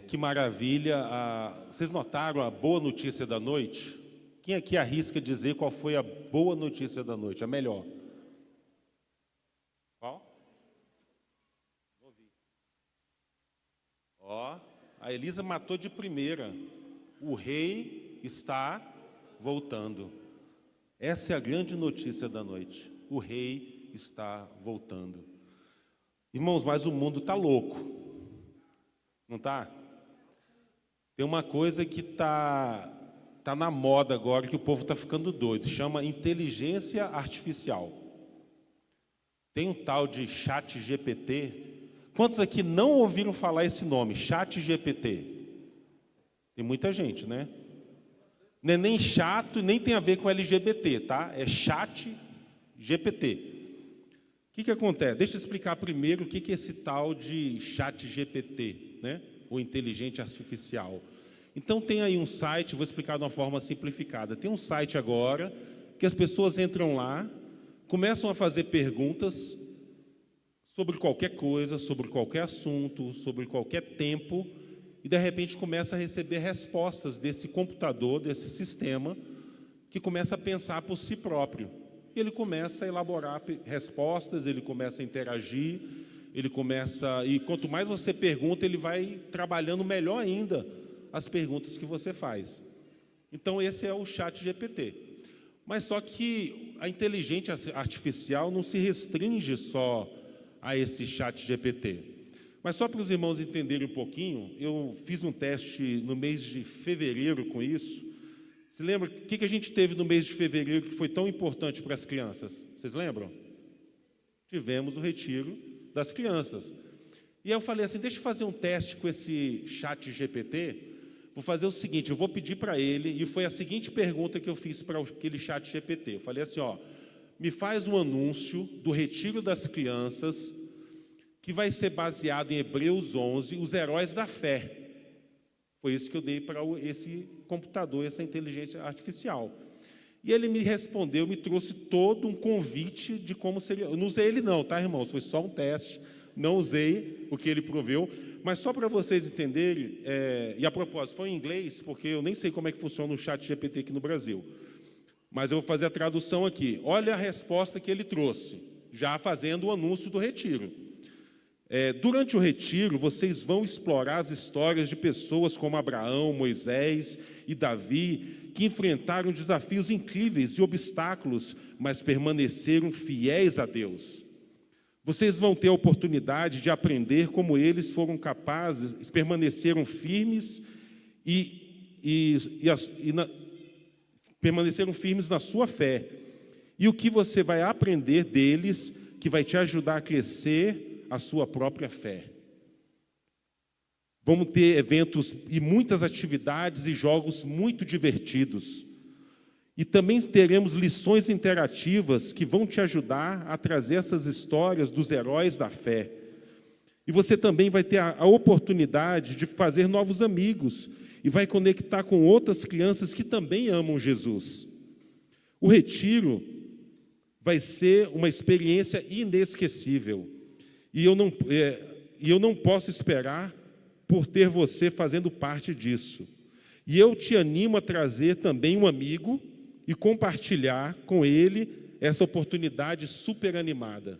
Que maravilha. Vocês notaram a boa notícia da noite? Quem aqui arrisca dizer qual foi a boa notícia da noite, a melhor? Qual? Não ouvi. Ó, a Elisa matou de primeira. O rei está voltando. Essa é a grande notícia da noite. O rei está voltando. Irmãos, mas o mundo está louco. Não está? Tem uma coisa que tá na moda agora, que o povo está ficando doido. Chama inteligência artificial. Tem um tal de ChatGPT. Quantos aqui não ouviram falar esse nome? ChatGPT. Tem muita gente, né? Não é nem chato e nem tem a ver com LGBT, tá? É ChatGPT. O que acontece? Deixa eu explicar primeiro o que é esse tal de ChatGPT, né? Ou inteligência artificial. Então tem aí um site, vou explicar de uma forma simplificada. Tem um site agora que as pessoas entram lá, começam a fazer perguntas sobre qualquer coisa, sobre qualquer assunto, sobre qualquer tempo, e de repente começa a receber respostas desse computador, desse sistema, que começa a pensar por si próprio. E ele começa a elaborar respostas, ele começa a interagir, e quanto mais você pergunta, ele vai trabalhando melhor ainda as perguntas que você faz. Então, esse é o ChatGPT. Mas só que a inteligência artificial não se restringe só a esse ChatGPT. Mas só para os irmãos entenderem um pouquinho, eu fiz um teste no mês de fevereiro com isso. Se lembra o que a gente teve no mês de fevereiro que foi tão importante para as crianças? Vocês lembram? Tivemos o retiro das crianças. E aí eu falei assim, deixa eu fazer um teste com esse ChatGPT. Vou fazer o seguinte, eu vou pedir para ele, e foi a seguinte pergunta que eu fiz para aquele ChatGPT. Eu falei assim, me faz um anúncio do retiro das crianças, que vai ser baseado em Hebreus 11, os heróis da fé. Foi isso que eu dei para esse computador, essa inteligência artificial. E ele me respondeu, me trouxe todo um convite de como seria. Eu não usei ele não, tá, irmãos? Foi só um teste, não usei o que ele proveu. Mas só para vocês entenderem, e a propósito, foi em inglês, porque eu nem sei como é que funciona o ChatGPT aqui no Brasil. Mas eu vou fazer a tradução aqui. Olha a resposta que ele trouxe, já fazendo o anúncio do retiro. Durante o retiro, vocês vão explorar as histórias de pessoas como Abraão, Moisés e Davi, que enfrentaram desafios incríveis e obstáculos, mas permaneceram fiéis a Deus. Vocês vão ter a oportunidade de aprender como eles foram capazes, permaneceram firmes permaneceram firmes na sua fé. E o que você vai aprender deles, que vai te ajudar a crescer a sua própria fé. Vamos ter eventos e muitas atividades e jogos muito divertidos. E também teremos lições interativas que vão te ajudar a trazer essas histórias dos heróis da fé. E você também vai ter a oportunidade de fazer novos amigos e vai conectar com outras crianças que também amam Jesus. O retiro vai ser uma experiência inesquecível. E eu não posso esperar por ter você fazendo parte disso. E eu te animo a trazer também um amigo e compartilhar com ele essa oportunidade super animada.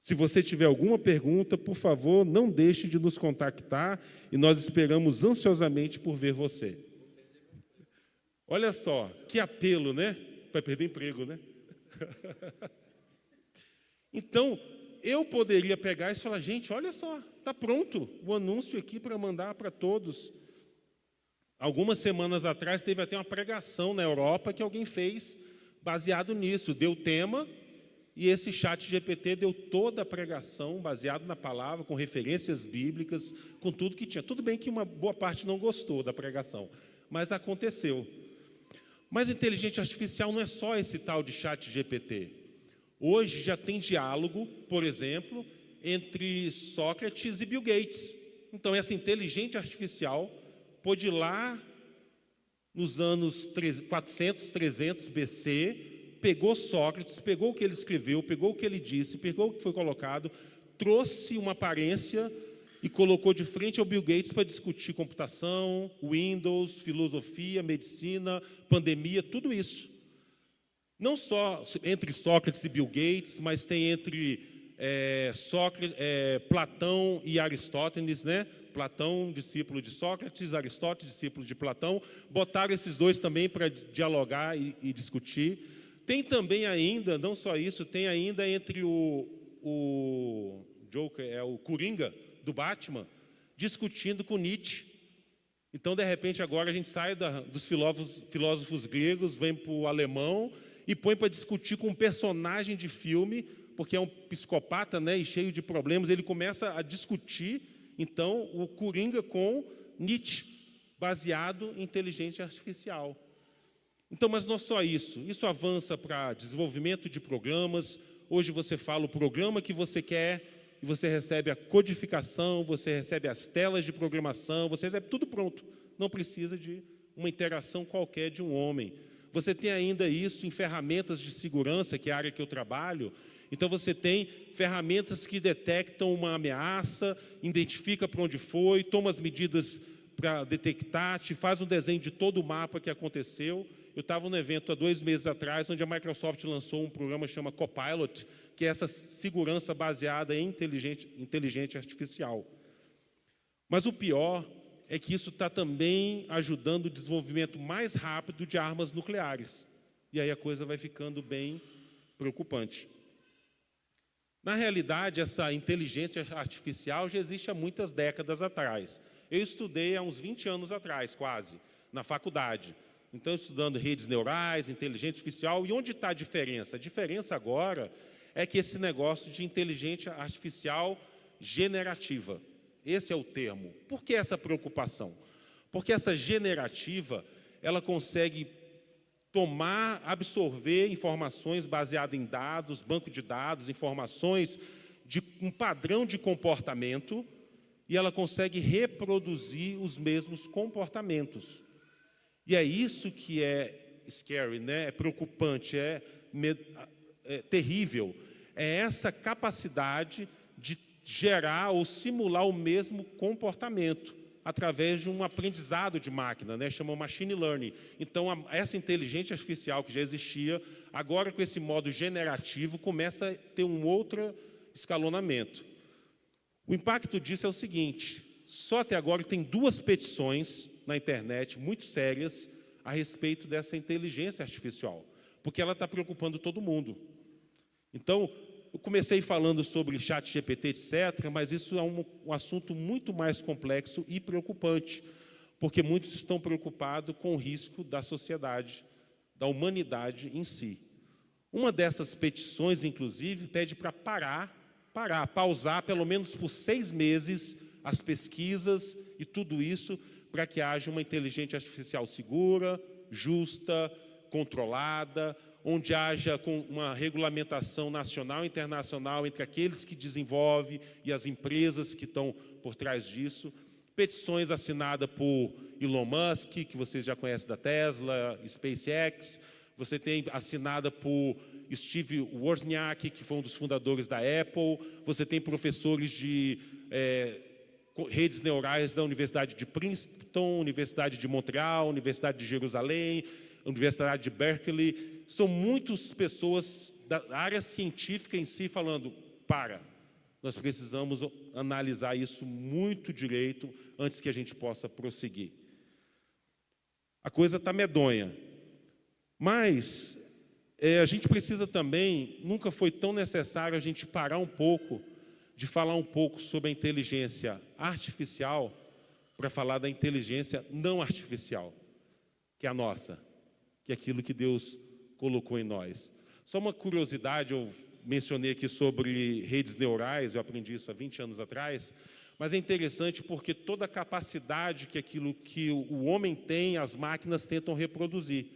Se você tiver alguma pergunta, por favor, não deixe de nos contactar e nós esperamos ansiosamente por ver você. Olha só, que apelo, né? Vai perder emprego, né? Então, eu poderia pegar e falar, gente, olha só, está pronto o anúncio aqui para mandar para todos. Algumas semanas atrás teve até uma pregação na Europa que alguém fez baseado nisso, deu tema, e esse ChatGPT deu toda a pregação baseado na palavra, com referências bíblicas, com tudo que tinha. Tudo bem que uma boa parte não gostou da pregação, mas aconteceu. Mas inteligência artificial não é só esse tal de ChatGPT. Hoje já tem diálogo, por exemplo, entre Sócrates e Bill Gates. Então, essa inteligência artificial pôde ir lá nos anos 400, 300 BC, pegou Sócrates, pegou o que ele escreveu, pegou o que ele disse, pegou o que foi colocado, trouxe uma aparência e colocou de frente ao Bill Gates para discutir computação, Windows, filosofia, medicina, pandemia, tudo isso. Não só entre Sócrates e Bill Gates, mas tem entre Platão e Aristóteles, né? Platão, discípulo de Sócrates, Aristóteles, discípulo de Platão, botaram esses dois também para dialogar e discutir. Tem também ainda, não só isso, tem ainda entre o Joker, o Coringa, do Batman, discutindo com Nietzsche. Então, de repente, agora a gente sai dos filósofos gregos, vem para o alemão e põe para discutir com um personagem de filme, porque é um psicopata, né, e cheio de problemas. Ele começa a discutir, então, o Coringa com Nietzsche, baseado em inteligência artificial. Então, mas não só isso. Isso avança para desenvolvimento de programas. Hoje você fala o programa que você quer e você recebe a codificação, você recebe as telas de programação, você recebe tudo pronto. Não precisa de uma interação qualquer de um homem. Você tem ainda isso em ferramentas de segurança, que é a área que eu trabalho. Então, você tem ferramentas que detectam uma ameaça, identifica para onde foi, toma as medidas para detectar, te faz um desenho de todo o mapa que aconteceu. Eu estava num evento há 2 meses atrás, onde a Microsoft lançou um programa que chama Copilot, que é essa segurança baseada em inteligência artificial. Mas o pior é que isso está também ajudando o desenvolvimento mais rápido de armas nucleares. E aí a coisa vai ficando bem preocupante. Na realidade, essa inteligência artificial já existe há muitas décadas atrás. Eu estudei há uns 20 anos atrás, quase, na faculdade. Então, estudando redes neurais, inteligência artificial. E onde está a diferença? A diferença agora é que esse negócio de inteligência artificial generativa, esse é o termo. Por que essa preocupação? Porque essa generativa, ela consegue absorver informações baseadas em dados, banco de dados, informações de um padrão de comportamento, e ela consegue reproduzir os mesmos comportamentos. E é isso que é scary, né? É preocupante, é terrível. É essa capacidade de gerar ou simular o mesmo comportamento através de um aprendizado de máquina, né? Chama machine learning. Então, essa inteligência artificial que já existia, agora com esse modo generativo, começa a ter um outro escalonamento. O impacto disso é o seguinte: só até agora tem 2 petições na internet muito sérias a respeito dessa inteligência artificial, porque ela está preocupando todo mundo. Então, eu comecei falando sobre chat GPT, etc., mas isso é um assunto muito mais complexo e preocupante, porque muitos estão preocupados com o risco da sociedade, da humanidade em si. Uma dessas petições, inclusive, pede para pausar, pelo menos por 6 meses, as pesquisas e tudo isso, para que haja uma inteligência artificial segura, justa, controlada, onde haja uma regulamentação nacional e internacional entre aqueles que desenvolvem e as empresas que estão por trás disso. Petições assinadas por Elon Musk, que vocês já conhecem da Tesla, SpaceX. Você tem assinada por Steve Wozniak, que foi um dos fundadores da Apple. Você tem professores de redes neurais da Universidade de Princeton, Universidade de Montreal, Universidade de Jerusalém, Universidade de Berkeley. São muitas pessoas da área científica em si falando, nós precisamos analisar isso muito direito antes que a gente possa prosseguir. A coisa está medonha. Mas a gente precisa também, nunca foi tão necessário a gente parar um pouco de falar um pouco sobre a inteligência artificial para falar da inteligência não artificial, que é a nossa, que é aquilo que Deus colocou em nós. Só uma curiosidade, eu mencionei aqui sobre redes neurais, eu aprendi isso há 20 anos atrás, mas é interessante porque toda a capacidade que aquilo que o homem tem, as máquinas tentam reproduzir.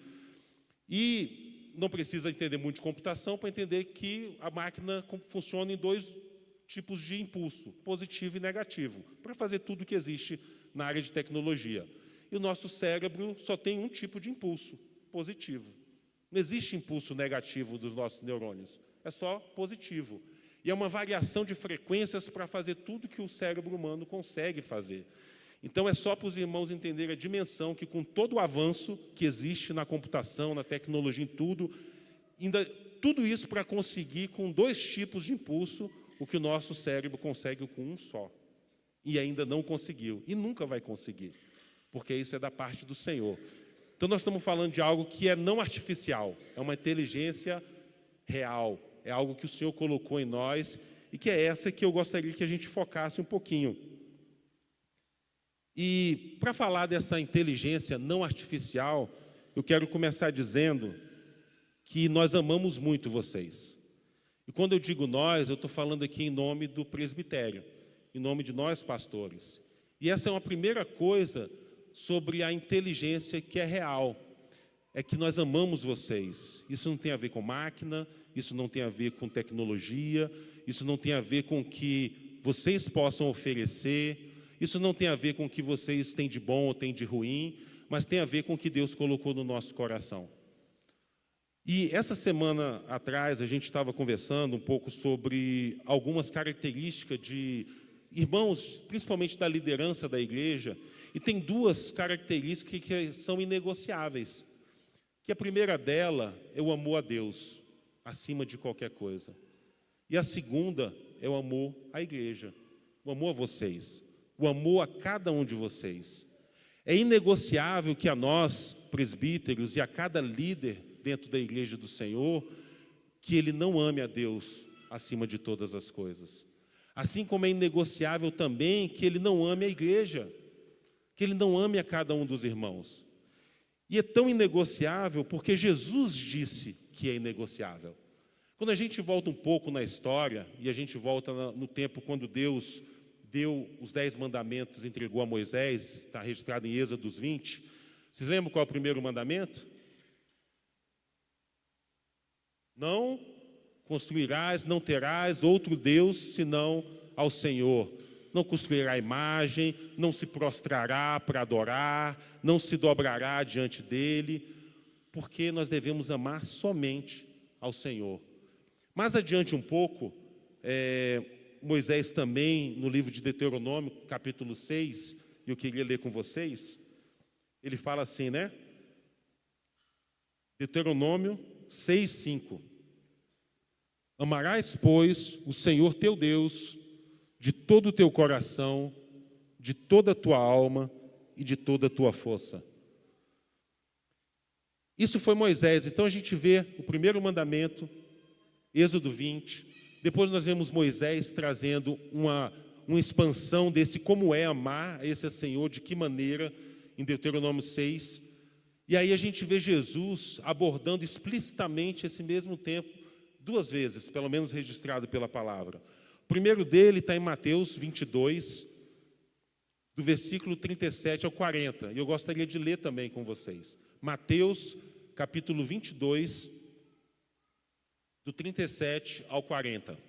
E não precisa entender muito de computação para entender que a máquina funciona em 2 tipos de impulso, positivo e negativo, para fazer tudo que existe na área de tecnologia. E o nosso cérebro só tem um tipo de impulso, positivo. Não existe impulso negativo dos nossos neurônios, é só positivo. E é uma variação de frequências para fazer tudo que o cérebro humano consegue fazer. Então, é só para os irmãos entenderem a dimensão que, com todo o avanço que existe na computação, na tecnologia, em tudo, ainda tudo isso para conseguir, com 2 tipos de impulso, o que o nosso cérebro consegue com um só. E ainda não conseguiu, e nunca vai conseguir, porque isso é da parte do Senhor. Então, nós estamos falando de algo que é não artificial, é uma inteligência real, é algo que o Senhor colocou em nós, e que é essa que eu gostaria que a gente focasse um pouquinho. E, para falar dessa inteligência não artificial, eu quero começar dizendo que nós amamos muito vocês. E quando eu digo nós, eu estou falando aqui em nome do presbitério, em nome de nós, pastores. E essa é uma primeira coisa sobre a inteligência que é real. É que nós amamos vocês. Isso não tem a ver com máquina, isso não tem a ver com tecnologia, isso não tem a ver com o que vocês possam oferecer, isso não tem a ver com o que vocês têm de bom ou têm de ruim, mas tem a ver com o que Deus colocou no nosso coração. E essa semana atrás a gente estava conversando um pouco sobre algumas características de irmãos, principalmente da liderança da igreja, e tem 2 características que são inegociáveis. Que a primeira dela é o amor a Deus, acima de qualquer coisa. E a segunda é o amor à igreja, o amor a vocês, o amor a cada um de vocês. É inegociável que a nós, presbíteros, e a cada líder dentro da igreja do Senhor, que ele não ame a Deus acima de todas as coisas. Assim como é inegociável também que ele não ame a igreja, que ele não ame a cada um dos irmãos. E é tão inegociável porque Jesus disse que é inegociável. Quando a gente volta um pouco na história, e a gente volta no tempo quando Deus deu os 10 mandamentos, entregou a Moisés, está registrado em Êxodo 20. Vocês lembram qual é o primeiro mandamento? Não construirás, não terás outro Deus senão ao Senhor. Não construirá imagem, não se prostrará para adorar, não se dobrará diante dele, porque nós devemos amar somente ao Senhor. Mais adiante um pouco, Moisés também, no livro de Deuteronômio, capítulo 6, eu queria ler com vocês, ele fala assim, né? Deuteronômio 6:5. Amarás, pois, o Senhor teu Deus de todo o teu coração, de toda a tua alma e de toda a tua força. Isso foi Moisés. Então a gente vê o primeiro mandamento, Êxodo 20. Depois nós vemos Moisés trazendo uma expansão desse como é amar esse Senhor, de que maneira, em Deuteronômio 6. E aí a gente vê Jesus abordando explicitamente esse mesmo tempo, 2 vezes, pelo menos registrado pela palavra. O primeiro dele está em Mateus 22, do versículo 37 ao 40. E eu gostaria de ler também com vocês. Mateus, capítulo 22, do 37 ao 40.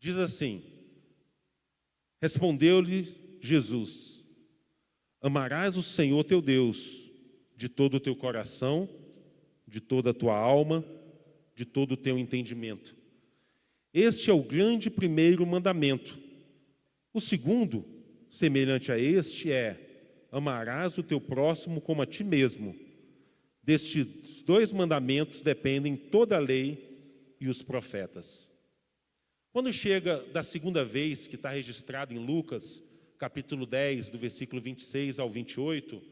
Diz assim: respondeu-lhe Jesus: amarás o Senhor teu Deus de todo o teu coração, de toda a tua alma, de todo o teu entendimento. Este é o grande primeiro mandamento. O segundo, semelhante a este, é: amarás o teu próximo como a ti mesmo. Destes 2 mandamentos dependem toda a lei e os profetas. Quando chega da segunda vez, que está registrado em Lucas, capítulo 10, do versículo 26 ao 28,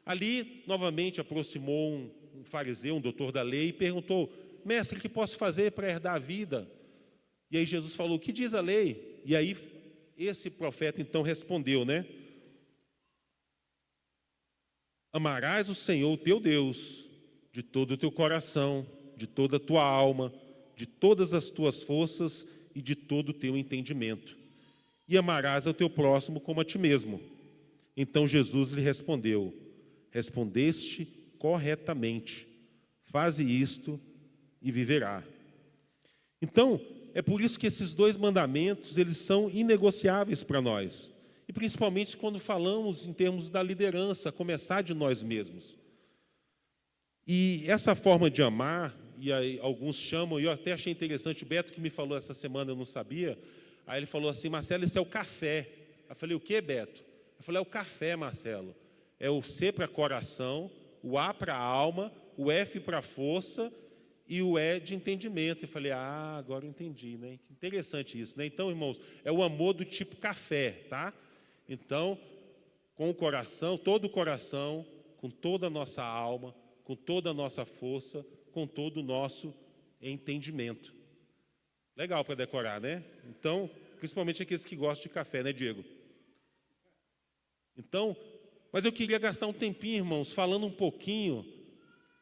ali, novamente, aproximou um fariseu, um doutor da lei, e perguntou: mestre, o que posso fazer para herdar a vida? E aí Jesus falou: o que diz a lei? E aí esse profeta então respondeu, né? Amarás o Senhor teu Deus de todo o teu coração, de toda a tua alma, de todas as tuas forças e de todo o teu entendimento. E amarás ao teu próximo como a ti mesmo. Então Jesus lhe respondeu: respondeste corretamente, faze isto e viverá. Então, é por isso que esses 2 mandamentos, eles são inegociáveis para nós. E principalmente quando falamos em termos da liderança, começar de nós mesmos. E essa forma de amar, e aí alguns chamam, e eu até achei interessante, o Beto que me falou essa semana, eu não sabia, aí ele falou assim, Marcelo, isso é o café. Eu falei, o que, Beto? Eu falei, é o café, Marcelo. É o C para coração, o A para alma, o F para força e o E de entendimento. Eu falei, agora eu entendi, né? Que interessante isso, né? Então, irmãos, é o amor do tipo café, tá? Então, com o coração, com toda a nossa alma, com toda a nossa força, com todo o nosso entendimento. Legal para decorar, né? Então, principalmente aqueles que gostam de café, né, Diego? Então, mas eu queria gastar um tempinho, irmãos, falando um pouquinho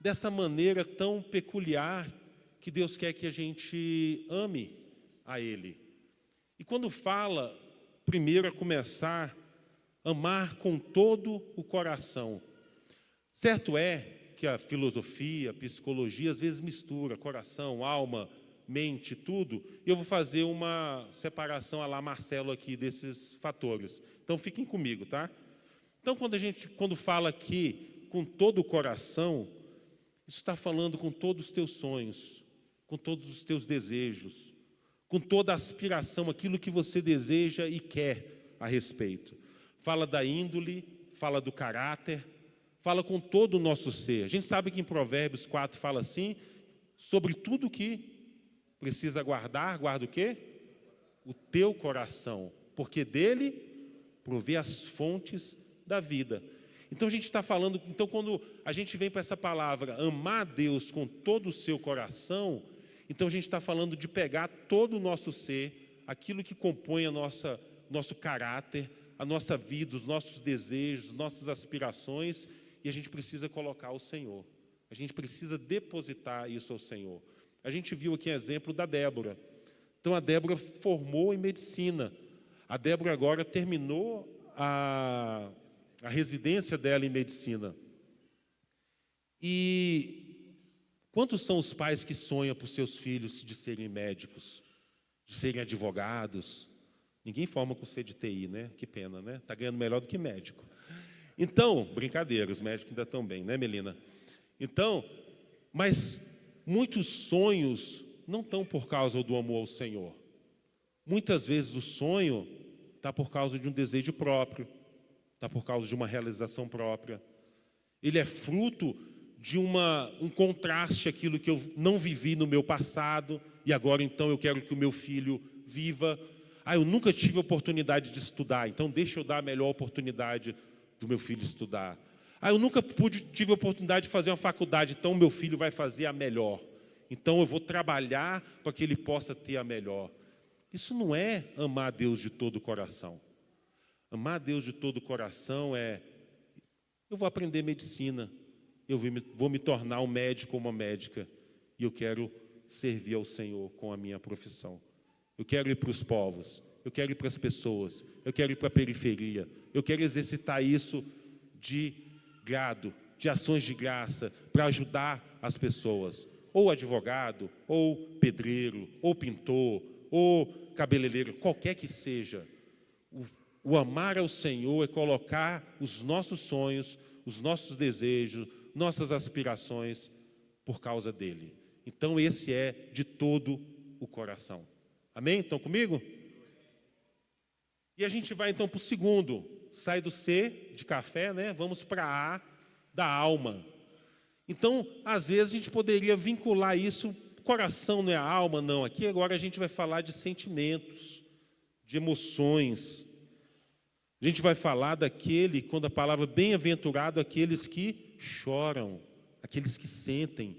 dessa maneira tão peculiar que Deus quer que a gente ame a Ele. E quando fala, primeiro a começar, amar com todo o coração. Certo é que a filosofia, a psicologia, às vezes mistura coração, alma, mente, tudo, e eu vou fazer uma separação à la Marcelo aqui desses fatores. Então, fiquem comigo, tá? Então, quando fala aqui com todo o coração, isso está falando com todos os teus sonhos, com todos os teus desejos, com toda a aspiração, aquilo que você deseja e quer a respeito. Fala da índole, fala do caráter, fala com todo o nosso ser. A gente sabe que em Provérbios 4 fala assim, sobre tudo que precisa guardar, guarda o quê? O teu coração, porque dele provê as fontes da vida. Então a gente está falando, então quando a gente vem para essa palavra, amar a Deus com todo o seu coração, então a gente está falando de pegar todo o nosso ser, aquilo que compõe nosso caráter, a nossa vida, os nossos desejos, nossas aspirações, e a gente precisa colocar ao Senhor. A gente precisa depositar isso ao Senhor. A gente viu aqui exemplo da Débora. Então a Débora formou em medicina. A Débora agora terminou a residência dela em medicina. E quantos são os pais que sonham por seus filhos de serem médicos, de serem advogados? Ninguém forma com C de TI, né? Que pena, né? Está ganhando melhor do que médico. Então, brincadeira, os médicos ainda estão bem, né, Melina? Então, mas muitos sonhos não estão por causa do amor ao Senhor. Muitas vezes o sonho está por causa de um desejo próprio, está por causa de uma realização própria. Ele é fruto de um contraste àquilo que eu não vivi no meu passado, e agora então eu quero que o meu filho viva. Eu nunca tive a oportunidade de estudar, então deixa eu dar a melhor oportunidade do meu filho estudar. Eu nunca tive a oportunidade de fazer uma faculdade, então meu filho vai fazer a melhor. Então eu vou trabalhar para que ele possa ter a melhor. Isso não é amar a Deus de todo o coração. Amar a Deus de todo o coração é, eu vou aprender medicina, eu vou me tornar um médico ou uma médica, e eu quero servir ao Senhor com a minha profissão. Eu quero ir para os povos, eu quero ir para as pessoas, eu quero ir para a periferia, eu quero exercitar isso de grado, de ações de graça, para ajudar as pessoas. Ou advogado, ou pedreiro, ou pintor, ou cabeleireiro, qualquer que seja. O amar ao Senhor é colocar os nossos sonhos, os nossos desejos, nossas aspirações por causa dele. Então esse é de todo o coração. Amém? Estão comigo? E a gente vai então para o segundo. Sai do C, de café, né? Vamos para A, da alma. Então, às vezes a gente poderia vincular isso, coração não é a alma, não. Aqui agora a gente vai falar de sentimentos, de emoções. A gente vai falar daquele, quando a palavra bem-aventurado, aqueles que choram, aqueles que sentem,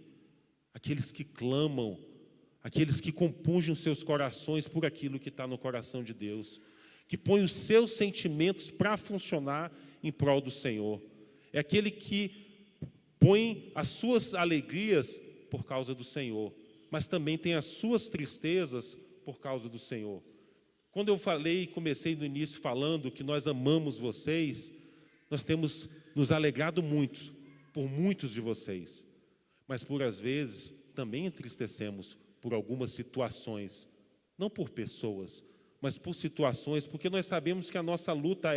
aqueles que clamam, aqueles que compungem os seus corações por aquilo que está no coração de Deus, que põe os seus sentimentos para funcionar em prol do Senhor. É aquele que põe as suas alegrias por causa do Senhor, mas também tem as suas tristezas por causa do Senhor. Quando eu comecei no início falando que nós amamos vocês, nós temos nos alegrado muito por muitos de vocês, mas por às vezes também entristecemos por algumas situações, não por pessoas, mas por situações, porque nós sabemos que a nossa luta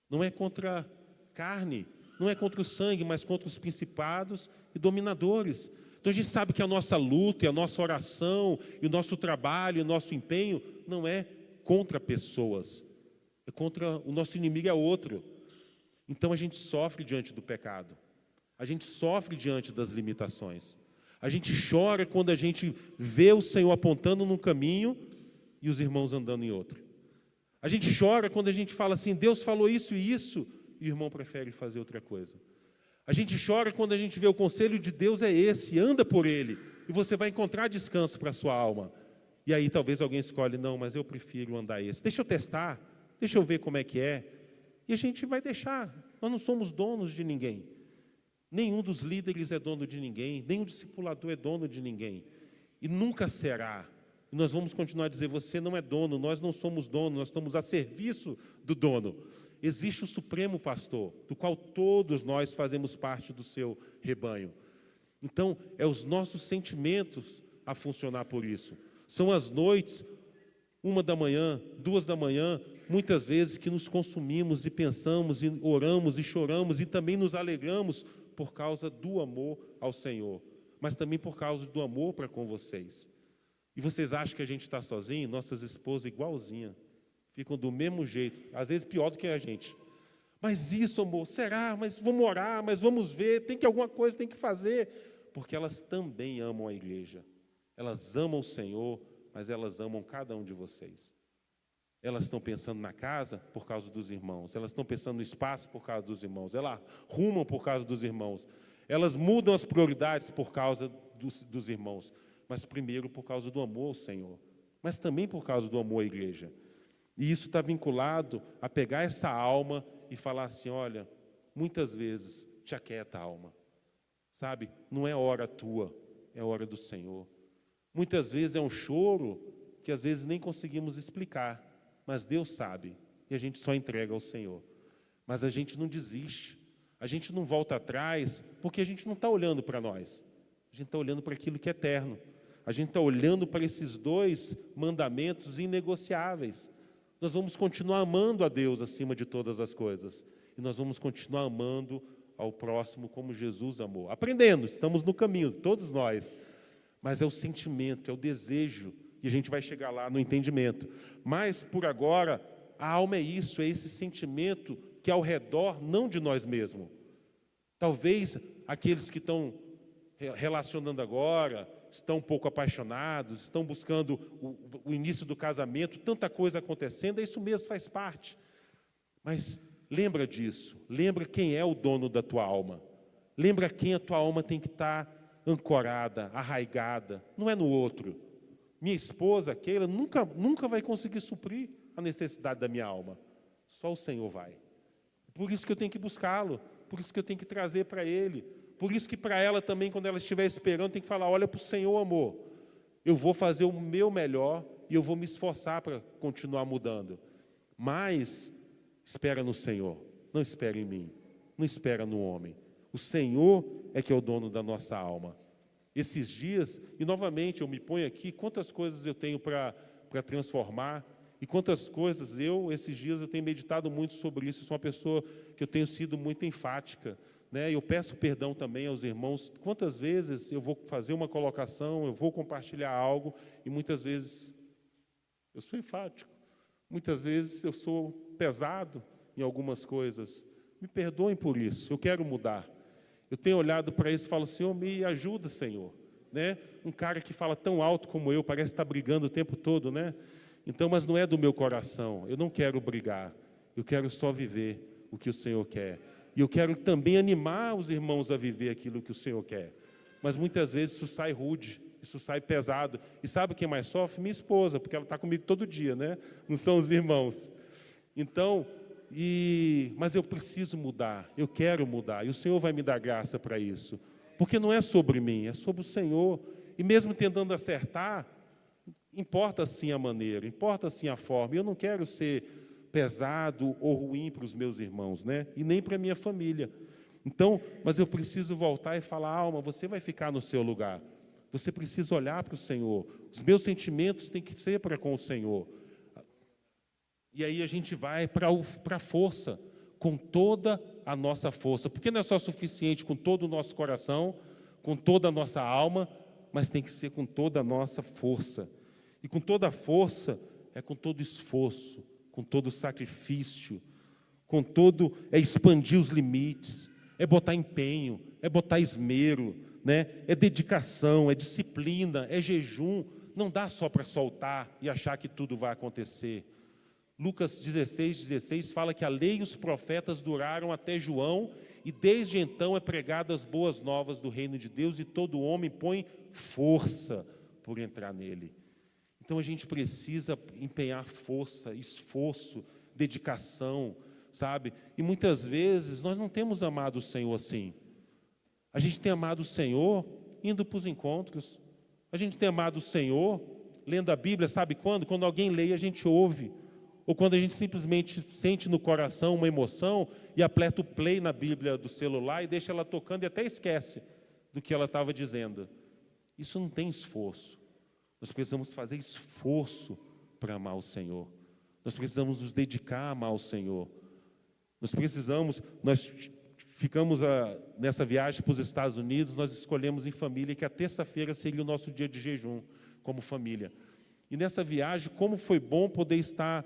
não é contra carne, não é contra o sangue, mas contra os principados e dominadores. Então a gente sabe que a nossa luta, e a nossa oração, e o nosso trabalho, e o nosso empenho, não é contra pessoas, é contra o nosso inimigo, é outro. Então a gente sofre diante do pecado, a gente sofre diante das limitações, a gente chora quando a gente vê o Senhor apontando num caminho e os irmãos andando em outro. A gente chora quando a gente fala assim, Deus falou isso e isso, e o irmão prefere fazer outra coisa. A gente chora quando a gente vê o conselho de Deus é esse, anda por ele, e você vai encontrar descanso para a sua alma. E aí talvez alguém escolhe, não, mas eu prefiro andar esse. Deixa eu testar, deixa eu ver como é que é. E a gente vai deixar. Nós não somos donos de ninguém. Nenhum dos líderes é dono de ninguém, nenhum discipulador é dono de ninguém. E nunca será. E nós vamos continuar a dizer, você não é dono, nós não somos dono, nós estamos a serviço do dono. Existe o Supremo Pastor, do qual todos nós fazemos parte do seu rebanho. Então, é os nossos sentimentos a funcionar por isso. São as noites, 1 da manhã, 2 da manhã, muitas vezes que nos consumimos e pensamos, e oramos e choramos e também nos alegramos por causa do amor ao Senhor, mas também por causa do amor para com vocês. E vocês acham que a gente está sozinho? Nossas esposas igualzinha. Ficam do mesmo jeito, às vezes pior do que a gente. Mas isso, amor, será? Mas vamos orar, mas vamos ver, tem que alguma coisa, tem que fazer. Porque elas também amam a igreja. Elas amam o Senhor, mas elas amam cada um de vocês. Elas estão pensando na casa por causa dos irmãos. Elas estão pensando no espaço por causa dos irmãos. Elas rumam por causa dos irmãos. Elas mudam as prioridades por causa dos irmãos. Mas primeiro por causa do amor ao Senhor. Mas também por causa do amor à igreja. E isso está vinculado a pegar essa alma e falar assim, olha, muitas vezes te aquieta a alma. Sabe, não é hora tua, é hora do Senhor. Muitas vezes é um choro que às vezes nem conseguimos explicar, mas Deus sabe, e a gente só entrega ao Senhor. Mas a gente não desiste, a gente não volta atrás, porque a gente não está olhando para nós, a gente está olhando para aquilo que é eterno, a gente está olhando para esses 2 mandamentos inegociáveis. Nós vamos continuar amando a Deus acima de todas as coisas, e nós vamos continuar amando ao próximo como Jesus amou. Aprendendo, estamos no caminho, todos nós. Mas é o sentimento, é o desejo, e a gente vai chegar lá no entendimento. Mas, por agora, a alma é isso, é esse sentimento que é ao redor, não de nós mesmos. Talvez aqueles que estão relacionando agora, estão um pouco apaixonados, estão buscando o início do casamento, tanta coisa acontecendo, isso mesmo faz parte. Mas lembra disso, lembra quem é o dono da tua alma. Lembra quem a tua alma tem que estar ancorada, arraigada, não é no outro. Minha esposa, Keila, nunca vai conseguir suprir a necessidade da minha alma. Só o Senhor vai. Por isso que eu tenho que buscá-lo, por isso que eu tenho que trazer para Ele. Por isso que para ela também, quando ela estiver esperando, tem que falar, olha para o Senhor, amor. Eu vou fazer o meu melhor e eu vou me esforçar para continuar mudando. Mas espera no Senhor, não espera em mim, não espera no homem. O Senhor é que é o dono da nossa alma. Esses dias, e novamente eu me ponho aqui, quantas coisas eu tenho para transformar, e quantas coisas esses dias eu tenho meditado muito sobre isso. Eu sou uma pessoa que eu tenho sido muito enfática, né? Eu peço perdão também aos irmãos. Quantas vezes eu vou fazer uma colocação, eu vou compartilhar algo, e muitas vezes eu sou enfático, muitas vezes eu sou pesado em algumas coisas. Me perdoem por isso, eu quero mudar. Eu tenho olhado para isso e falo, Senhor, me ajuda, Senhor. Né? Um cara que fala tão alto como eu, parece estar brigando o tempo todo, né? Então, mas não é do meu coração, eu não quero brigar, eu quero só viver o que o Senhor quer. E eu quero também animar os irmãos a viver aquilo que o Senhor quer. Mas muitas vezes isso sai rude, isso sai pesado. E sabe quem mais sofre? Minha esposa, porque ela está comigo todo dia, né? Não são os irmãos. Então, mas eu preciso mudar, eu quero mudar, e o Senhor vai me dar graça para isso. Porque não é sobre mim, é sobre o Senhor. E mesmo tentando acertar, importa sim a maneira, importa sim a forma. Eu não quero ser pesado ou ruim para os meus irmãos, né? E nem para a minha família. Então, mas eu preciso voltar e falar, alma, você vai ficar no seu lugar. Você precisa olhar para o Senhor. Os meus sentimentos têm que ser para com o Senhor. E aí a gente vai para a força, com toda a nossa força. Porque não é só suficiente com todo o nosso coração, com toda a nossa alma, mas tem que ser com toda a nossa força. E com toda a força é com todo esforço, com todo sacrifício, é expandir os limites, é botar empenho, é botar esmero, né? É dedicação, é disciplina, é jejum. Não dá só para soltar e achar que tudo vai acontecer. Lucas 16 fala que a lei e os profetas duraram até João, e desde então é pregado as boas novas do reino de Deus, e todo homem põe força por entrar nele. Então a gente precisa empenhar força, esforço, dedicação, sabe? E muitas vezes nós não temos amado o Senhor assim. A gente tem amado o Senhor indo para os encontros. A gente tem amado o Senhor lendo a Bíblia, sabe quando? Quando alguém lê, a gente ouve. Ou quando a gente simplesmente sente no coração uma emoção e aperta o play na Bíblia do celular e deixa ela tocando e até esquece do que ela estava dizendo. Isso não tem esforço. Nós precisamos fazer esforço para amar o Senhor. Nós precisamos nos dedicar a amar o Senhor. Nós ficamos nessa viagem para os Estados Unidos, nós escolhemos em família que a terça-feira seria o nosso dia de jejum, como família. E nessa viagem, como foi bom poder estar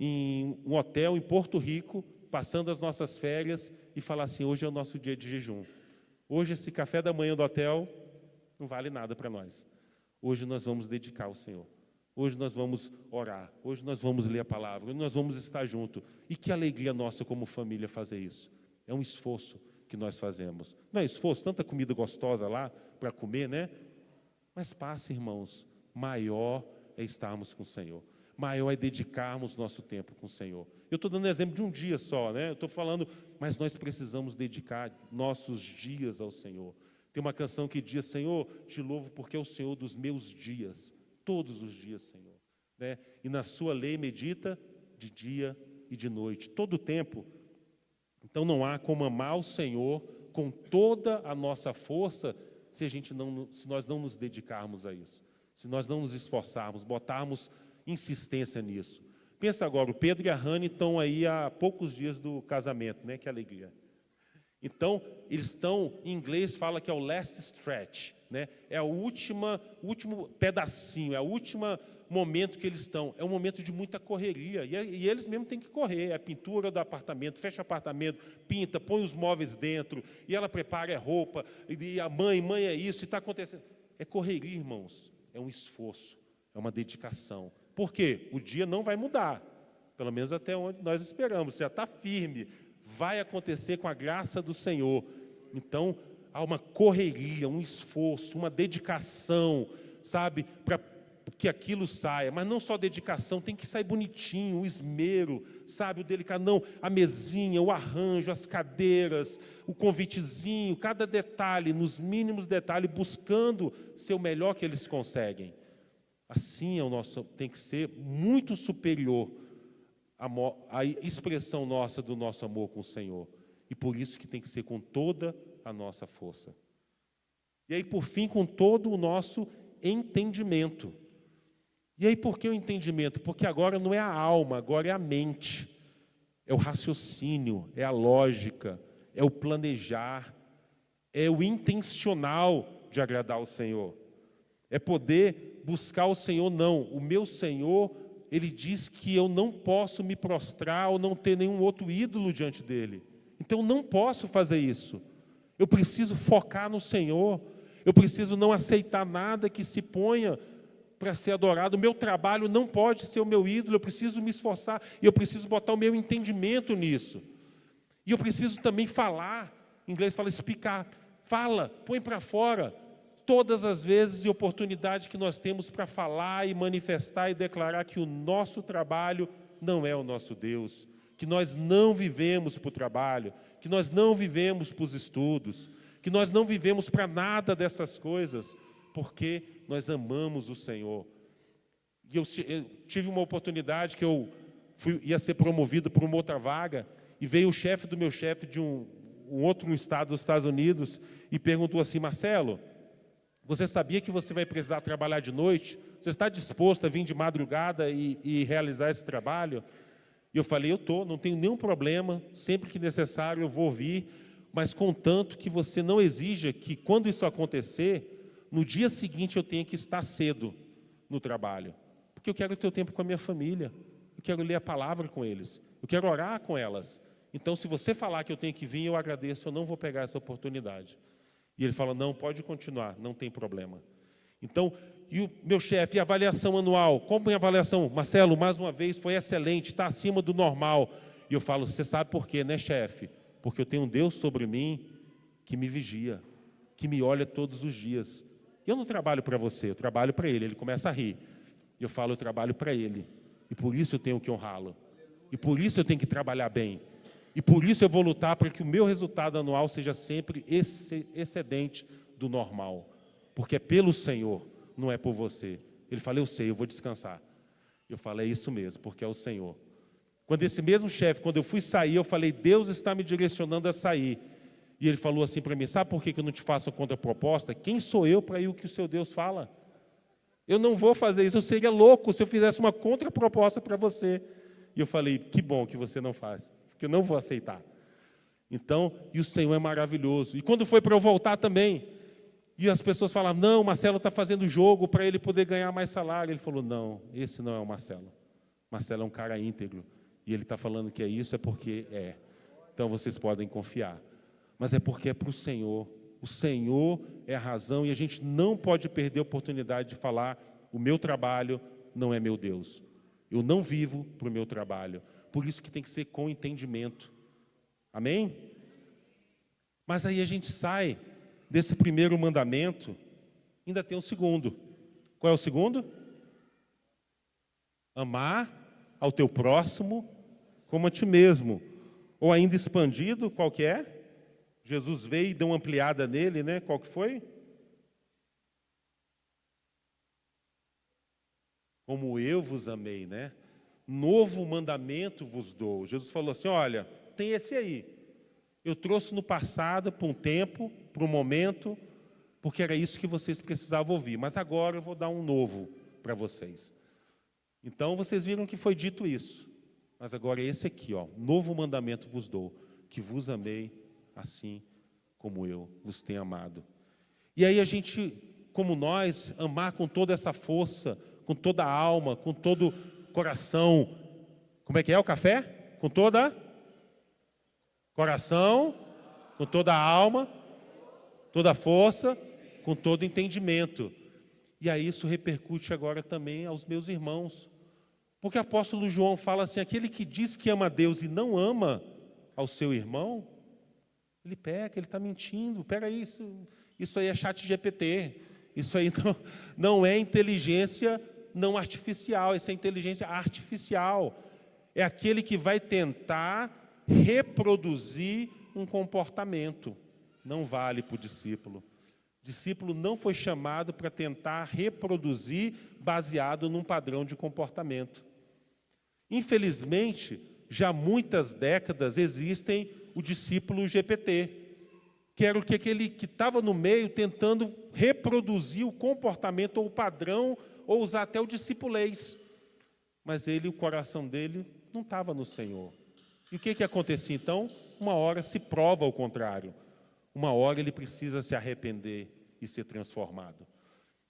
em um hotel em Porto Rico, passando as nossas férias, e falar assim, hoje é o nosso dia de jejum. Hoje esse café da manhã do hotel não vale nada para nós. Hoje nós vamos dedicar ao Senhor. Hoje nós vamos orar. Hoje nós vamos ler a palavra. Hoje nós vamos estar juntos. E que alegria nossa como família fazer isso. É um esforço que nós fazemos. Não é esforço, tanta comida gostosa lá para comer, né? Mas passe, irmãos, maior é estarmos com o Senhor. Maior é dedicarmos nosso tempo com o Senhor. Eu estou dando exemplo de um dia só, né? Eu estou falando, mas nós precisamos dedicar nossos dias ao Senhor. Tem uma canção que diz, Senhor, te louvo porque é o Senhor dos meus dias, todos os dias, Senhor. Né? E na sua lei medita de dia e de noite, todo o tempo. Então não há como amar o Senhor com toda a nossa força se nós não nos dedicarmos a isso. Se nós não nos esforçarmos, botarmos insistência nisso. Pensa agora, o Pedro e a Rani estão aí há poucos dias do casamento, né? Que alegria. Então, eles estão, em inglês fala que é o last stretch, né? É o último pedacinho, é o último momento que eles estão. É um momento de muita correria, e eles mesmo têm que correr. É a pintura do apartamento, fecha o apartamento, pinta, põe os móveis dentro, e ela prepara roupa, e a mãe é isso, e está acontecendo. É correria, irmãos, é um esforço, é uma dedicação. Por quê? O dia não vai mudar, pelo menos até onde nós esperamos, já está firme. Vai acontecer com a graça do Senhor. Então, há uma correria, um esforço, uma dedicação, sabe, para que aquilo saia. Mas não só dedicação, tem que sair bonitinho, o esmero, sabe, o delicado, não, a mesinha, o arranjo, as cadeiras, o convitezinho, cada detalhe, nos mínimos detalhes, buscando ser o melhor que eles conseguem. Assim tem que ser muito superior a expressão nossa do nosso amor com o Senhor. E por isso que tem que ser com toda a nossa força. E aí, por fim, com todo o nosso entendimento. E aí, por que o entendimento? Porque agora não é a alma, agora é a mente. É o raciocínio, é a lógica, é o planejar, é o intencional de agradar ao Senhor. É poder buscar o Senhor, não. O meu Senhor, Ele diz que eu não posso me prostrar ou não ter nenhum outro ídolo diante dEle. Então, eu não posso fazer isso. Eu preciso focar no Senhor. Eu preciso não aceitar nada que se ponha para ser adorado. O meu trabalho não pode ser o meu ídolo. Eu preciso me esforçar e eu preciso botar o meu entendimento nisso. E eu preciso também falar. Em inglês fala explicar. Fala, põe para fora. Todas as vezes e oportunidade que nós temos para falar e manifestar e declarar que o nosso trabalho não é o nosso Deus, que nós não vivemos para o trabalho, que nós não vivemos para os estudos, que nós não vivemos para nada dessas coisas, porque nós amamos o Senhor. E eu tive uma oportunidade que ia ser promovido para uma outra vaga, e veio o chefe do meu chefe de um outro estado dos Estados Unidos e perguntou assim, Marcelo, você sabia que você vai precisar trabalhar de noite? Você está disposto a vir de madrugada e realizar esse trabalho? E eu falei, eu estou, não tenho nenhum problema, sempre que necessário eu vou vir. mas contanto que você não exija que, quando isso acontecer, no dia seguinte eu tenha que estar cedo no trabalho. Porque eu quero ter o tempo com a minha família, eu quero ler a palavra com eles, eu quero orar com elas. Então, se você falar que eu tenho que vir, eu agradeço, eu não vou pegar essa oportunidade. E ele fala, não, pode continuar, não tem problema. Então, e o meu chefe, a avaliação anual, como é a avaliação? Marcelo, mais uma vez, foi excelente, está acima do normal. E eu falo, você sabe por quê, né, chefe? Porque eu tenho um Deus sobre mim que me vigia, que me olha todos os dias. Eu não trabalho para você, eu trabalho para Ele. Ele começa a rir. Eu falo, eu trabalho para Ele. E por isso eu tenho que honrá-lo. E por isso eu tenho que trabalhar bem. E por isso eu vou lutar para que o meu resultado anual seja sempre excedente do normal. Porque é pelo Senhor, não é por você. Ele fala, eu sei, eu vou descansar. Eu falei, é isso mesmo, porque é o Senhor. Quando esse mesmo chefe, quando eu fui sair, eu falei, Deus está me direcionando a sair. E ele falou assim para mim, sabe por que eu não te faço a contraproposta? Quem sou eu para ir o que o seu Deus fala? Eu não vou fazer isso, eu seria louco se eu fizesse uma contraproposta para você. E eu falei, que bom que você não faz, porque eu não vou aceitar. Então, e o Senhor é maravilhoso. E quando foi para eu voltar também, e as pessoas falavam, não, o Marcelo está fazendo jogo para ele poder ganhar mais salário. Ele falou, não, esse não é o Marcelo. Marcelo é um cara íntegro. E ele está falando que é isso, é porque é. Então, vocês podem confiar. Mas é porque é para o Senhor. O Senhor é a razão e a gente não pode perder a oportunidade de falar, o meu trabalho não é meu Deus. Eu não vivo para o meu trabalho. Por isso que tem que ser com entendimento. Amém? Mas aí a gente sai desse primeiro mandamento, ainda tem o segundo. Qual é o segundo? Amar ao teu próximo como a ti mesmo. Ou ainda expandido, qual que é? Jesus veio e deu uma ampliada nele, né? Qual que foi? Como eu vos amei, né? Novo mandamento vos dou. Jesus falou assim, olha, tem esse aí. Eu trouxe no passado, para um tempo, para um momento, porque era isso que vocês precisavam ouvir. Mas agora eu vou dar um novo para vocês. Então, vocês viram que foi dito isso. Mas agora é esse aqui, ó. Novo mandamento vos dou, que vos amei assim como eu vos tenho amado. E aí a gente, como nós, amar com toda essa força, com toda a alma, com todo o coração. Como é que é o café? Com toda coração, com toda a alma, toda a força, com todo entendimento. E aí isso repercute agora também aos meus irmãos. Porque o apóstolo João fala assim, aquele que diz que ama a Deus e não ama ao seu irmão, ele peca, ele está mentindo. Pega isso aí é chat GPT, isso aí não é inteligência não artificial, isso é inteligência artificial. É aquele que vai tentar reproduzir um comportamento. Não vale para o discípulo. O discípulo não foi chamado para tentar reproduzir baseado num padrão de comportamento. Infelizmente, já há muitas décadas existem o discípulo GPT, que era aquele que estava no meio tentando reproduzir o comportamento ou o padrão, ou usar até o discipulês. Mas o coração dele não estava no Senhor. E o que acontecia então? Uma hora se prova o contrário. Uma hora ele precisa se arrepender e ser transformado.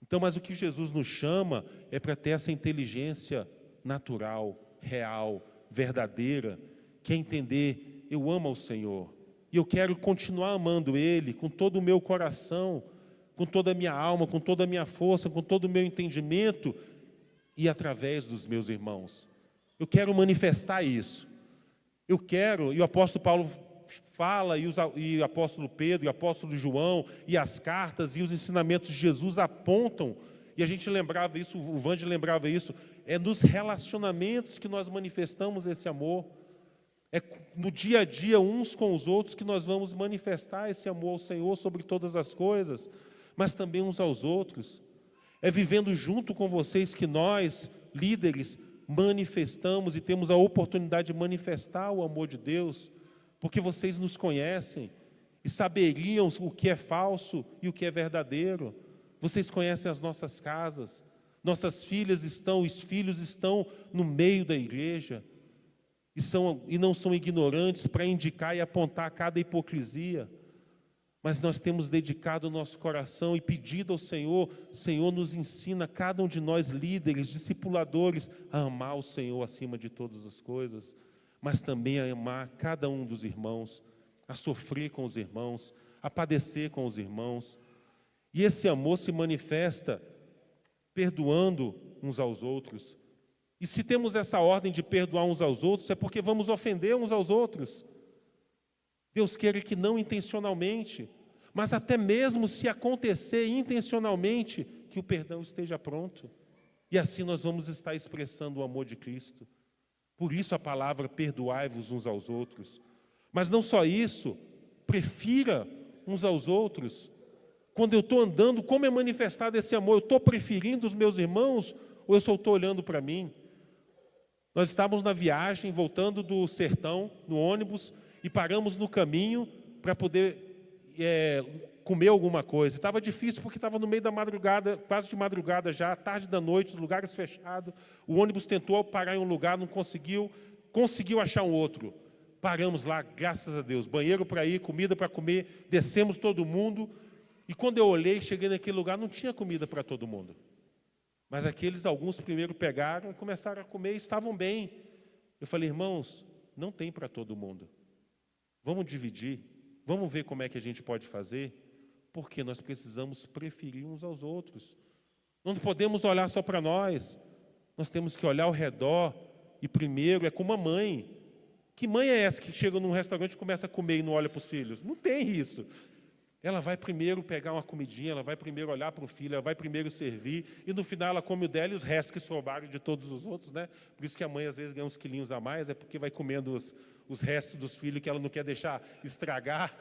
Então, mas o que Jesus nos chama é para ter essa inteligência natural, real, verdadeira, que é entender, eu amo ao Senhor, e eu quero continuar amando Ele com todo o meu coração, com toda a minha alma, com toda a minha força, com todo o meu entendimento, e através dos meus irmãos. Eu quero manifestar isso. Eu quero, e o apóstolo Paulo fala, e o apóstolo Pedro, e o apóstolo João, e as cartas, e os ensinamentos de Jesus apontam, e a gente lembrava isso, o Vande lembrava isso, é nos relacionamentos que nós manifestamos esse amor, é no dia a dia, uns com os outros, que nós vamos manifestar esse amor ao Senhor sobre todas as coisas, mas também uns aos outros. É vivendo junto com vocês que nós, líderes, manifestamos e temos a oportunidade de manifestar o amor de Deus, porque vocês nos conhecem e saberiam o que é falso e o que é verdadeiro. Vocês conhecem as nossas casas, nossas filhas os filhos estão no meio da igreja e não são ignorantes para indicar e apontar cada hipocrisia. Mas nós temos dedicado o nosso coração e pedido ao Senhor, Senhor, nos ensina, cada um de nós líderes, discipuladores, a amar o Senhor acima de todas as coisas, mas também a amar cada um dos irmãos, a sofrer com os irmãos, a padecer com os irmãos. E esse amor se manifesta perdoando uns aos outros. E se temos essa ordem de perdoar uns aos outros, é porque vamos ofender uns aos outros. Deus quer que não intencionalmente, mas até mesmo se acontecer intencionalmente, que o perdão esteja pronto. E assim nós vamos estar expressando o amor de Cristo. Por isso a palavra perdoai-vos uns aos outros. Mas não só isso, prefira uns aos outros. Quando eu estou andando, como é manifestado esse amor? Eu estou preferindo os meus irmãos ou eu só estou olhando para mim? Nós estávamos na viagem, voltando do sertão, no ônibus, e paramos no caminho para poder comer alguma coisa. Estava difícil porque estava no meio da madrugada, quase de madrugada já, tarde da noite, os lugares fechados. O ônibus tentou parar em um lugar, não conseguiu achar um outro. Paramos lá, graças a Deus, banheiro para ir, comida para comer, descemos todo mundo. E quando eu olhei, cheguei naquele lugar, não tinha comida para todo mundo. Mas alguns primeiro pegaram e começaram a comer e estavam bem. Eu falei, irmãos, não tem para todo mundo. Vamos dividir, vamos ver como é que a gente pode fazer, porque nós precisamos preferir uns aos outros. Não podemos olhar só para nós, nós temos que olhar ao redor, e primeiro é como a mãe. Que mãe é essa que chega num restaurante e começa a comer e não olha para os filhos? Não tem isso. Ela vai primeiro pegar uma comidinha, ela vai primeiro olhar para o filho, ela vai primeiro servir, e no final ela come o dela e os restos que sobraram de todos os outros, né? Por isso que a mãe às vezes ganha uns quilinhos a mais, é porque vai comendo os restos dos filhos que ela não quer deixar estragar.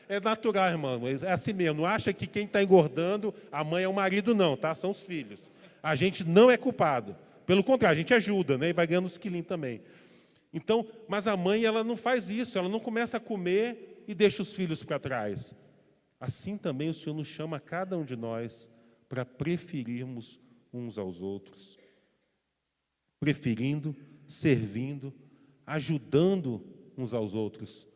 É natural, irmão, é assim mesmo. Não acha que quem está engordando, a mãe é o marido, não, tá? São os filhos. A gente não é culpado. Pelo contrário, a gente ajuda, né? E vai ganhando os quilinhos também. Então, mas a mãe, ela não faz isso, ela não começa a comer e deixa os filhos para trás. Assim também o Senhor nos chama a cada um de nós para preferirmos uns aos outros. Preferindo, servindo, ajudando uns aos outros.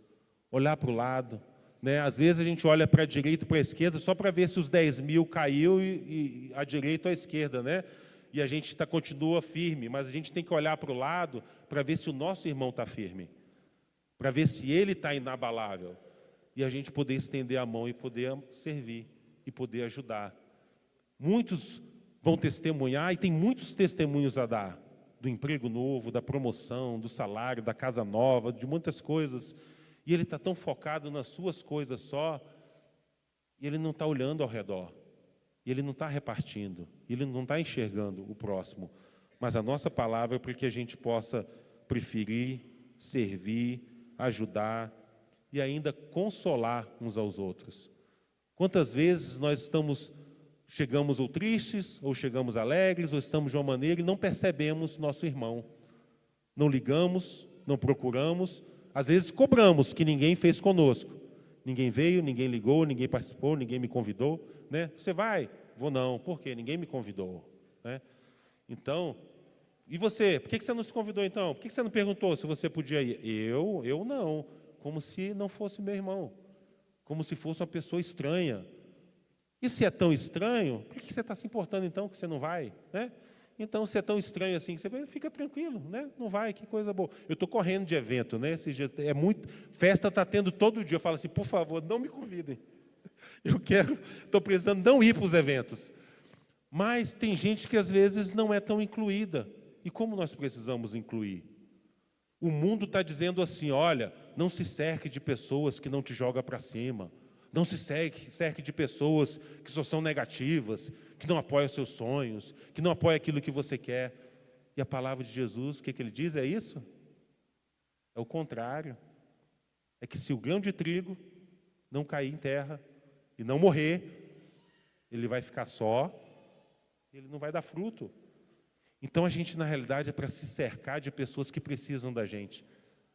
Olhar para o lado, né? Às vezes a gente olha para a direita e para a esquerda só para ver se os 10 mil caiu e a direita ou a esquerda, né? E a gente continua firme, mas a gente tem que olhar para o lado para ver se o nosso irmão está firme, para ver se ele está inabalável. E a gente poder estender a mão e poder servir, e poder ajudar. Muitos vão testemunhar, e tem muitos testemunhos a dar, do emprego novo, da promoção, do salário, da casa nova, de muitas coisas. E ele está tão focado nas suas coisas só, e ele não está olhando ao redor, e ele não está repartindo, ele não está enxergando o próximo. Mas a nossa palavra é para que a gente possa preferir, servir, ajudar, e ainda consolar uns aos outros. Quantas vezes nós chegamos ou tristes, ou chegamos alegres, ou estamos de uma maneira e não percebemos nosso irmão. Não ligamos, não procuramos, às vezes cobramos que ninguém fez conosco. Ninguém veio, ninguém ligou, ninguém participou, ninguém me convidou, né? Você vai? Vou não. Por quê? Ninguém me convidou, né? Então, e você? Por que você não se convidou então? Por que você não perguntou se você podia ir? Eu não. Como se não fosse meu irmão, como se fosse uma pessoa estranha. E se é tão estranho, por que você está se importando então que você não vai? Né? Então, se é tão estranho assim, você fica tranquilo, né? Não vai, que coisa boa. Eu estou correndo de evento, né? Festa está tendo todo dia. Eu falo assim, por favor, não me convidem. Estou precisando não ir para os eventos. Mas tem gente que às vezes não é tão incluída. E como nós precisamos incluir? O mundo está dizendo assim, olha, não se cerque de pessoas que não te jogam para cima. Não se cerque de pessoas que só são negativas, que não apoiam seus sonhos, que não apoiam aquilo que você quer. E a palavra de Jesus, o que ele diz? É isso? É o contrário. É que se o grão de trigo não cair em terra e não morrer, ele vai ficar só, ele não vai dar fruto. Então, a gente, na realidade, é para se cercar de pessoas que precisam da gente.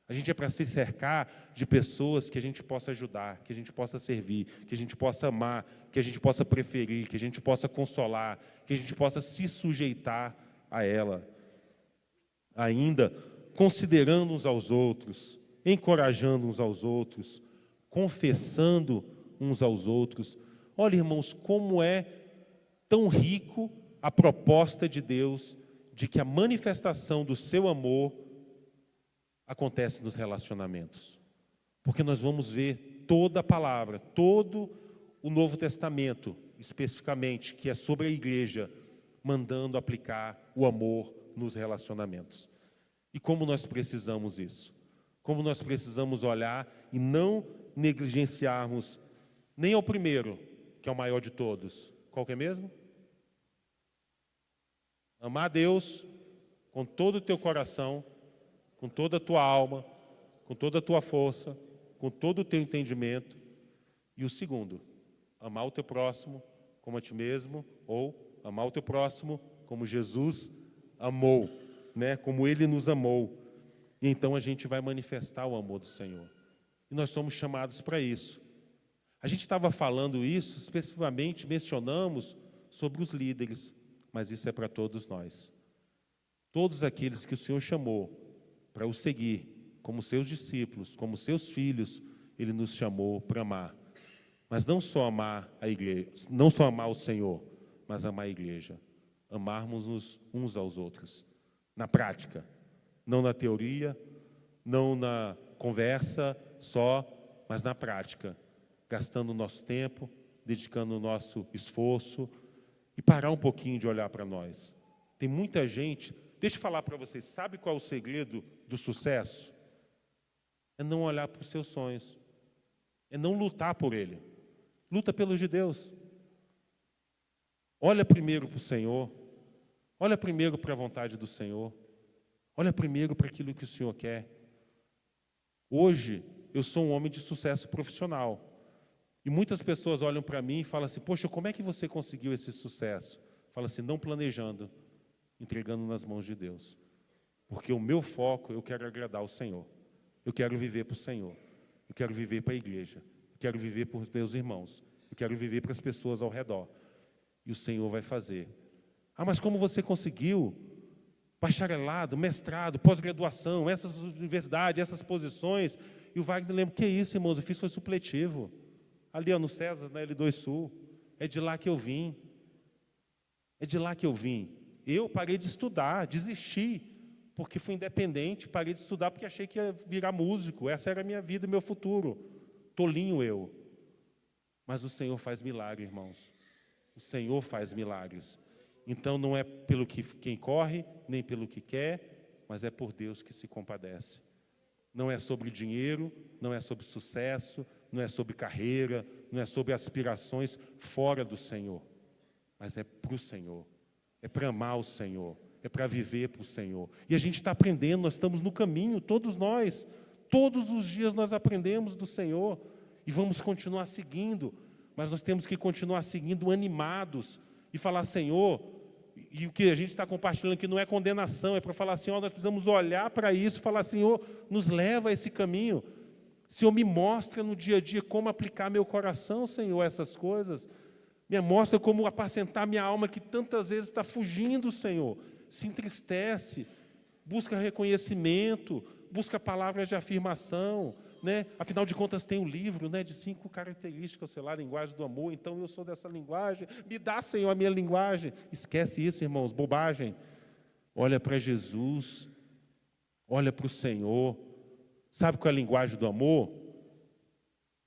A gente é para se cercar de pessoas que a gente possa ajudar, que a gente possa servir, que a gente possa amar, que a gente possa preferir, que a gente possa consolar, que a gente possa se sujeitar a ela. Ainda, considerando uns aos outros, encorajando uns aos outros, confessando uns aos outros. Olha, irmãos, como é tão rico a proposta de Deus de que a manifestação do seu amor acontece nos relacionamentos. Porque nós vamos ver toda a palavra, todo o Novo Testamento, especificamente, que é sobre a igreja, mandando aplicar o amor nos relacionamentos. E como nós precisamos isso? Como nós precisamos olhar e não negligenciarmos nem ao primeiro, que é o maior de todos. Qual que é mesmo? Amar a Deus com todo o teu coração, com toda a tua alma, com toda a tua força, com todo o teu entendimento. E o segundo, amar o teu próximo como a ti mesmo, ou amar o teu próximo como Jesus amou, né? Como Ele nos amou. E então a gente vai manifestar o amor do Senhor. E nós somos chamados para isso. A gente estava falando isso, especificamente mencionamos sobre os líderes, mas isso é para todos nós. Todos aqueles que o Senhor chamou para o seguir, como seus discípulos, como seus filhos, Ele nos chamou para amar. Mas não só amar a igreja, não só amar o Senhor, mas amar a igreja. Amarmos-nos uns aos outros, na prática, não na teoria, não na conversa só, mas na prática, gastando o nosso tempo, dedicando o nosso esforço e parar um pouquinho de olhar para nós. Tem muita gente, deixa eu falar para vocês, sabe qual é o segredo do sucesso? É não olhar para os seus sonhos, é não lutar por ele. Luta pelos de Deus. Olha primeiro para o Senhor, olha primeiro para a vontade do Senhor, olha primeiro para aquilo que o Senhor quer. Hoje, eu sou um homem de sucesso profissional. E muitas pessoas olham para mim e falam assim, poxa, como é que você conseguiu esse sucesso? Fala assim, não planejando, entregando nas mãos de Deus. Porque o meu foco, eu quero agradar ao Senhor. Eu quero viver para o Senhor. Eu quero viver para a igreja. Eu quero viver para os meus irmãos. Eu quero viver para as pessoas ao redor. E o Senhor vai fazer. Ah, mas como você conseguiu? Bacharelado, mestrado, pós-graduação, essas universidades, essas posições. E o Wagner lembra, que isso, irmãos? Eu fiz foi supletivo. Ali, ó, no César, na L2 Sul. É de lá que eu vim. É de lá que eu vim. Eu parei de estudar, desisti, porque fui independente, parei de estudar porque achei que ia virar músico. Essa era a minha vida, meu futuro. Tolinho eu. Mas o Senhor faz milagre, irmãos. O Senhor faz milagres. Então não é pelo que quem corre, nem pelo que quer, mas é por Deus que se compadece. Não é sobre dinheiro, não é sobre sucesso, não é sobre carreira, não é sobre aspirações fora do Senhor. Mas é para o Senhor, é para amar o Senhor, é para viver para o Senhor. E a gente está aprendendo, nós estamos no caminho, todos nós. Todos os dias nós aprendemos do Senhor e vamos continuar seguindo. Mas nós temos que continuar seguindo animados e falar, Senhor, e o que a gente está compartilhando aqui não é condenação, é para falar assim, ó, nós precisamos olhar para isso e falar, Senhor, nos leva a esse caminho. Senhor, me mostra no dia a dia como aplicar meu coração, Senhor, essas coisas. Me mostra como apacentar minha alma que tantas vezes está fugindo, Senhor. Se entristece, busca reconhecimento, busca palavras de afirmação, né? Afinal de contas tem um livro, né, de 5 características, sei lá, linguagem do amor, então eu sou dessa linguagem, me dá, Senhor, a minha linguagem. Esquece isso, irmãos, bobagem. Olha para Jesus, olha para o Senhor. Sabe qual é a linguagem do amor?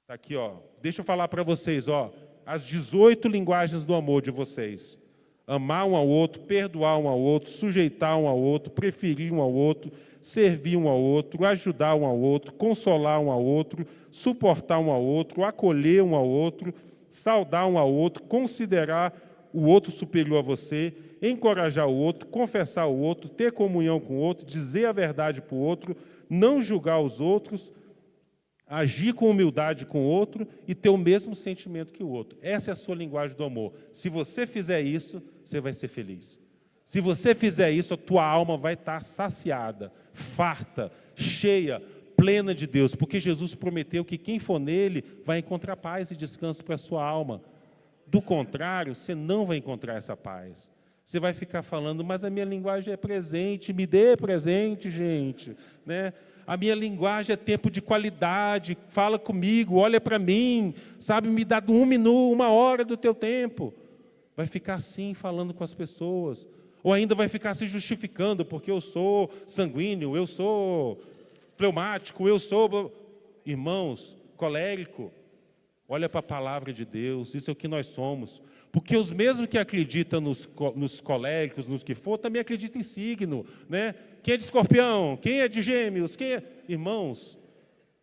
Está aqui, ó. Deixa eu falar para vocês, ó, as 18 linguagens do amor de vocês. Amar um ao outro, perdoar um ao outro, sujeitar um ao outro, preferir um ao outro, servir um ao outro, ajudar um ao outro, consolar um ao outro, suportar um ao outro, acolher um ao outro, saudar um ao outro, considerar o outro superior a você, encorajar o outro, confessar o outro, ter comunhão com o outro, dizer a verdade para o outro, não julgar os outros, agir com humildade com o outro e ter o mesmo sentimento que o outro. Essa é a sua linguagem do amor. Se você fizer isso, você vai ser feliz. Se você fizer isso, a tua alma vai estar saciada, farta, cheia, plena de Deus, porque Jesus prometeu que quem for nele vai encontrar paz e descanso para a sua alma. Do contrário, você não vai encontrar essa paz. Você vai ficar falando, mas a minha linguagem é presente, me dê presente, gente, né? a minha linguagem é tempo de qualidade, fala comigo, olha para mim, sabe, me dá 1 minuto, 1 hora do teu tempo. Vai ficar assim falando com as pessoas, ou ainda vai ficar se justificando, porque eu sou sanguíneo, eu sou fleumático, eu sou, irmãos, colérico. Olha para a palavra de Deus, isso é o que nós somos. Porque os mesmos que acreditam nos coléricos, nos que for, também acreditam em signo, né? Quem é de escorpião? Quem é de gêmeos? Quem é... Irmãos,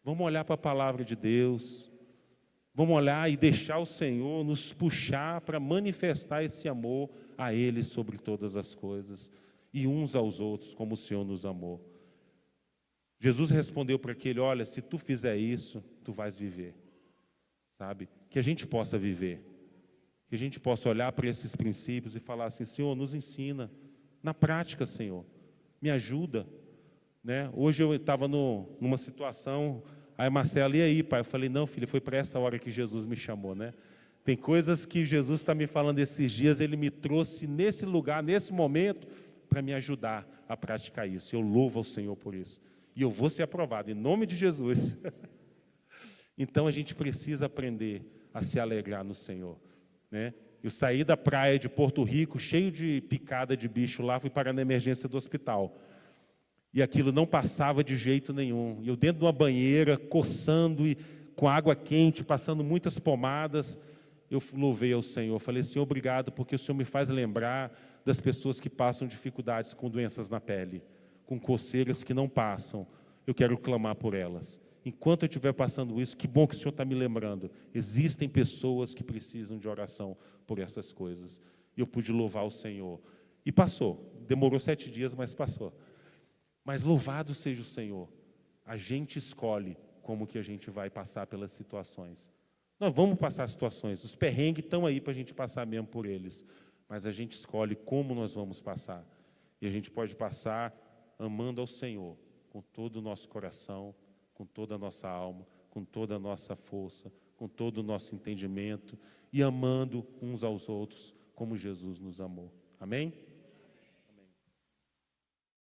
vamos olhar para a palavra de Deus, vamos olhar e deixar o Senhor nos puxar para manifestar esse amor a Ele sobre todas as coisas, e uns aos outros, como o Senhor nos amou. Jesus respondeu para aquele: olha, se tu fizer isso, tu vais viver. Sabe? Que a gente possa viver. Que a gente possa olhar para esses princípios e falar assim: Senhor, nos ensina. Na prática, Senhor, me ajuda. Né? Hoje eu estava numa situação, aí Marcelo, e aí, pai? Eu falei: não, filho, foi para essa hora que Jesus me chamou. Né? Tem coisas que Jesus está me falando esses dias, Ele me trouxe nesse lugar, nesse momento, para me ajudar a praticar isso. Eu louvo ao Senhor por isso. E eu vou ser aprovado, em nome de Jesus. Então, a gente precisa aprender a se alegrar no Senhor. Né? Eu saí da praia de Porto Rico, cheio de picada de bicho lá, fui parar na emergência do hospital. E aquilo não passava de jeito nenhum. E eu dentro de uma banheira, coçando e com água quente, passando muitas pomadas, eu louvei ao Senhor. Falei: Senhor, obrigado, porque o Senhor me faz lembrar das pessoas que passam dificuldades com doenças na pele, com coceiras que não passam. Eu quero clamar por elas. Enquanto eu estiver passando isso, que bom que o Senhor está me lembrando. Existem pessoas que precisam de oração por essas coisas. E eu pude louvar o Senhor. E passou. Demorou 7 dias, mas passou. Mas louvado seja o Senhor. A gente escolhe como que a gente vai passar pelas situações. Nós vamos passar situações. Os perrengues estão aí para a gente passar mesmo por eles. Mas a gente escolhe como nós vamos passar. E a gente pode passar amando ao Senhor, com todo o nosso coração, com toda a nossa alma, com toda a nossa força, com todo o nosso entendimento, e amando uns aos outros como Jesus nos amou. Amém?